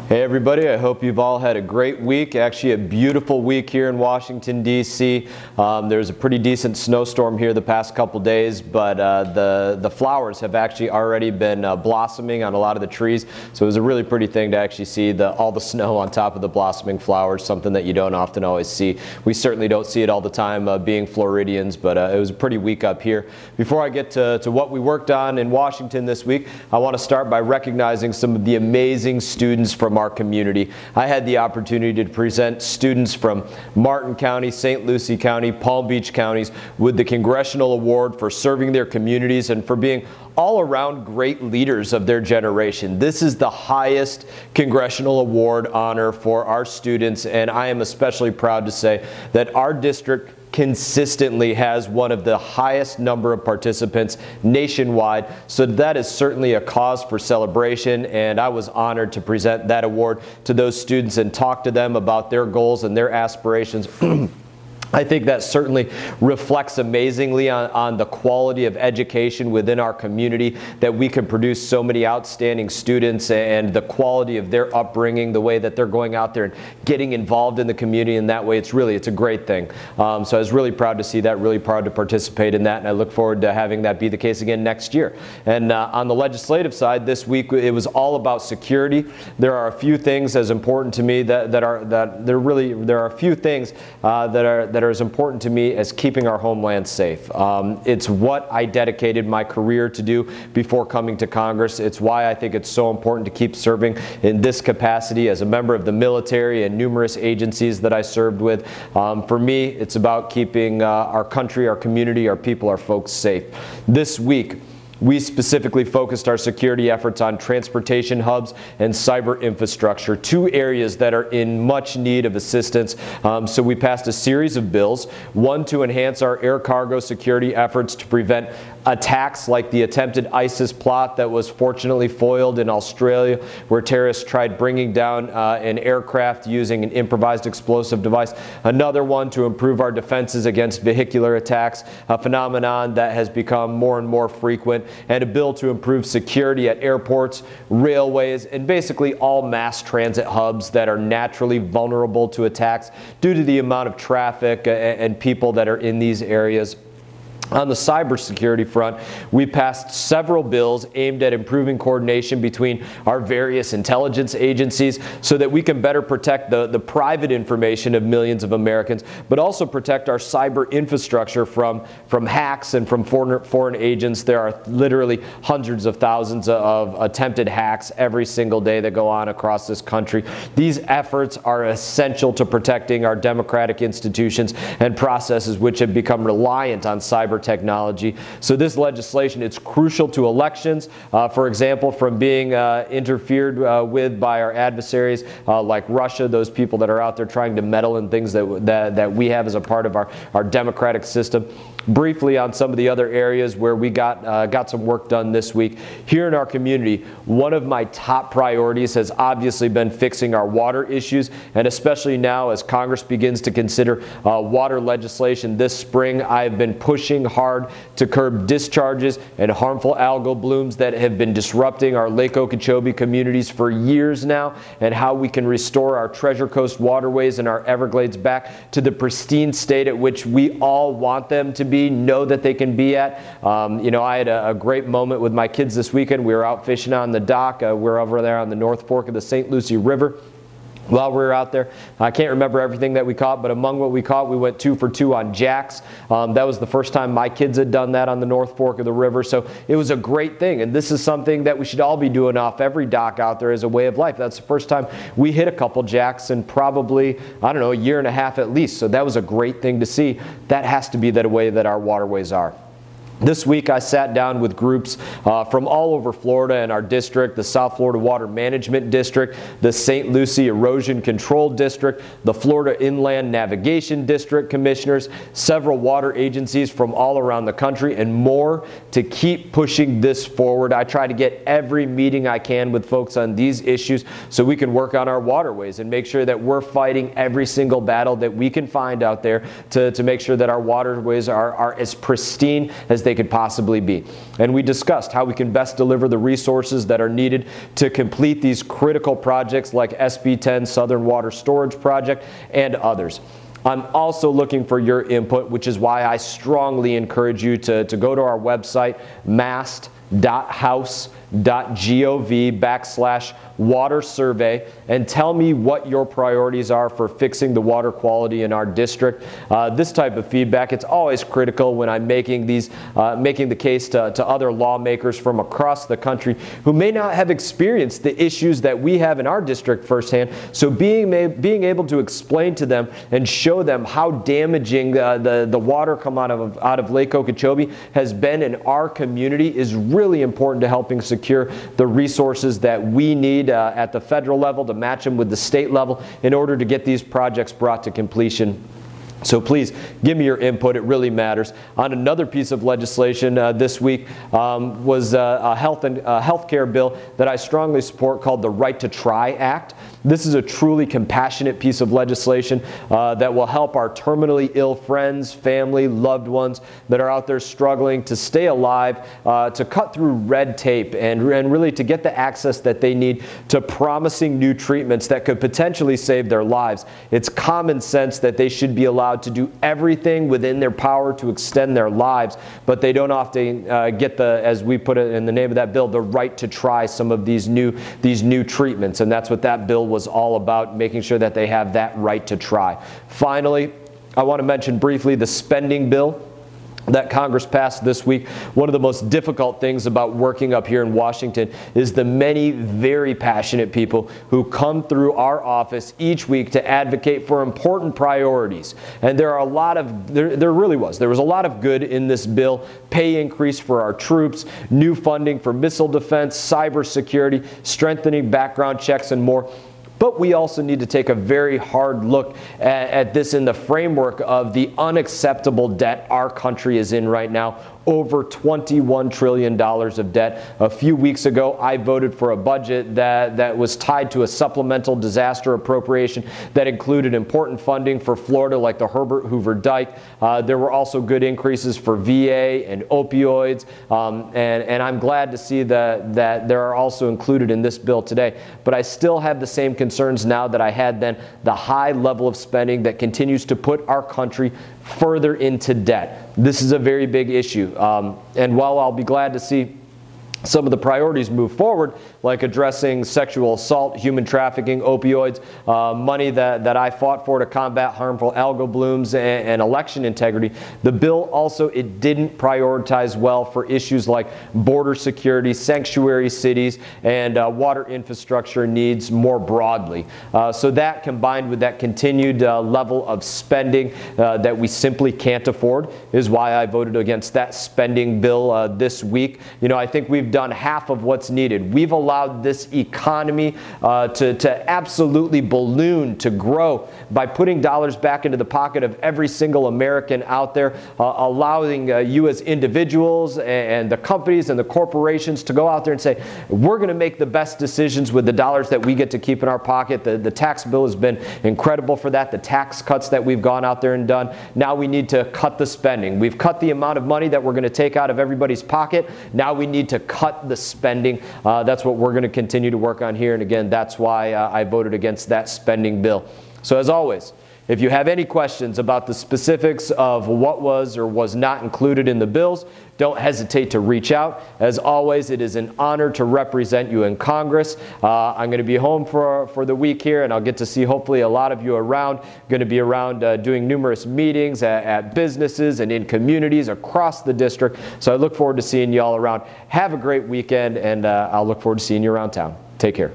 Hey everybody, I hope you've all had a great week, actually a beautiful week here in Washington, D.C. There's a pretty decent snowstorm here the past couple days, but the flowers have actually already been blossoming on a lot of the trees, so it was a really pretty thing to actually see all the snow on top of the blossoming flowers, something that you don't often always see. We certainly don't see it all the time being Floridians, but it was a pretty week up here. Before I get to what we worked on in Washington this week, I want to start by recognizing some of the amazing students from our community. I had the opportunity to present students from Martin County, St. Lucie County, Palm Beach counties with the Congressional Award for serving their communities and for being all around great leaders of their generation. This is the highest Congressional Award honor for our students, and I am especially proud to say that our district consistently has one of the highest number of participants nationwide, so that is certainly a cause for celebration, and I was honored to present that award to those students and talk to them about their goals and their aspirations. I think that certainly reflects amazingly on the quality of education within our community, that we can produce so many outstanding students and the quality of their upbringing, the way that they're going out there and getting involved in the community in that way. It's a great thing. So I was really proud to see that, really proud to participate in that, and I look forward to having that be the case again next year. And on the legislative side, this week it was all about security. There are a few things as important to me there are a few things that are as important to me as keeping our homeland safe. It's what I dedicated my career to do before coming to Congress. It's why I think it's so important to keep serving in this capacity as a member of the military and numerous agencies that I served with. For me, it's about keeping our country, our community, our people, our folks safe. This week, we specifically focused our security efforts on transportation hubs and cyber infrastructure, two areas that are in much need of assistance. So we passed a series of bills, one to enhance our air cargo security efforts to prevent attacks like the attempted ISIS plot that was fortunately foiled in Australia, where terrorists tried bringing down an aircraft using an improvised explosive device. Another one to improve our defenses against vehicular attacks, a phenomenon that has become more and more frequent, and a bill to improve security at airports, railways, and basically all mass transit hubs that are naturally vulnerable to attacks due to the amount of traffic and people that are in these areas. On the cybersecurity front, we passed several bills aimed at improving coordination between our various intelligence agencies so that we can better protect the private information of millions of Americans, but also protect our cyber infrastructure from hacks and from foreign agents. There are literally hundreds of thousands of attempted hacks every single day that go on across this country. These efforts are essential to protecting our democratic institutions and processes, which have become reliant on cyber technology. So this legislation, it's crucial to elections, for example, from being interfered with by our adversaries like Russia, those people that are out there trying to meddle in things that we have as a part of our democratic system. Briefly on some of the other areas where we got some work done this week. Here in our community, one of my top priorities has obviously been fixing our water issues, and especially now as Congress begins to consider water legislation this spring, I've been pushing hard to curb discharges and harmful algal blooms that have been disrupting our Lake Okeechobee communities for years now, and how we can restore our Treasure Coast waterways and our Everglades back to the pristine state at which we all want them to be, know that they can be at. I had a great moment with my kids this weekend. We were out fishing on the dock. We're over there on the North Fork of the St. Lucie River. While we were out there, I can't remember everything that we caught, but among what we caught, we went 2 for 2 on jacks. That was the first time my kids had done that on the North Fork of the river, so it was a great thing. And this is something that we should all be doing off every dock out there as a way of life. That's the first time we hit a couple jacks in probably, I don't know, a year and a half at least. So that was a great thing to see. That has to be the way that our waterways are. This week I sat down with groups from all over Florida and our district, the South Florida Water Management District, the St. Lucie Erosion Control District, the Florida Inland Navigation District commissioners, several water agencies from all around the country, and more to keep pushing this forward. I try to get every meeting I can with folks on these issues so we can work on our waterways and make sure that we're fighting every single battle that we can find out there to make sure that our waterways are as pristine as they could possibly be. And we discussed how we can best deliver the resources that are needed to complete these critical projects like SB 10 Southern Water Storage Project and others. I'm also looking for your input, which is why I strongly encourage you to go to our website, mast.house.gov/water survey, and tell me what your priorities are for fixing the water quality in our district. This type of feedback, it's always critical when I'm making the case to other lawmakers from across the country who may not have experienced the issues that we have in our district firsthand. So being able to explain to them and show them how damaging the water come out of Lake Okeechobee has been in our community is really important to helping secure the resources that we need at the federal level to match them with the state level in order to get these projects brought to completion. So please give me your input. It really matters. On another piece of legislation this week was a healthcare bill that I strongly support called the Right to Try Act. This is a truly compassionate piece of legislation that will help our terminally ill friends, family, loved ones that are out there struggling to stay alive, to cut through red tape and really to get the access that they need to promising new treatments that could potentially save their lives. It's common sense that they should be allowed to do everything within their power to extend their lives, but they don't often get as we put it in the name of that bill, the right to try some of these new treatments, and that's what that bill was all about, making sure that they have that right to try. Finally, I want to mention briefly the spending bill that Congress passed this week. One of the most difficult things about working up here in Washington is the many very passionate people who come through our office each week to advocate for important priorities. And there was a lot of good in this bill: pay increase for our troops, new funding for missile defense, cybersecurity, strengthening background checks, and more. But we also need to take a very hard look at this in the framework of the unacceptable debt our country is in right now. Over $21 trillion of debt. A few weeks ago, I voted for a budget that was tied to a supplemental disaster appropriation that included important funding for Florida, like the Herbert Hoover Dike. There were also good increases for VA and opioids, and I'm glad to see that there are also included in this bill today. But I still have the same concerns now that I had then: the high level of spending that continues to put our country further into debt. This is a very big issue. And while I'll be glad to see some of the priorities move forward, like addressing sexual assault, human trafficking, opioids, money that I fought for to combat harmful algal blooms and election integrity, the bill also, it didn't prioritize well for issues like border security, sanctuary cities, and water infrastructure needs more broadly. So that, combined with that continued level of spending that we simply can't afford, is why I voted against that spending bill this week. You know, I think we've done half of what's needed. We've allowed this economy to absolutely balloon, to grow, by putting dollars back into the pocket of every single American out there, allowing you as individuals and the companies and the corporations to go out there and say, we're going to make the best decisions with the dollars that we get to keep in our pocket. The tax bill has been incredible for that. The tax cuts that we've gone out there and done. Now we need to cut the spending. We've cut the amount of money that we're going to take out of everybody's pocket. Now we need to cut the spending. That's what we're going to continue to work on here. And again, that's why I voted against that spending bill. So as always, if you have any questions about the specifics of what was or was not included in the bills, don't hesitate to reach out. As always, it is an honor to represent you in Congress. I'm going to be home for the week here, and I'll get to see hopefully a lot of you around. Going to be around doing numerous meetings at businesses and in communities across the district. So I look forward to seeing you all around. Have a great weekend, and I'll look forward to seeing you around town. Take care.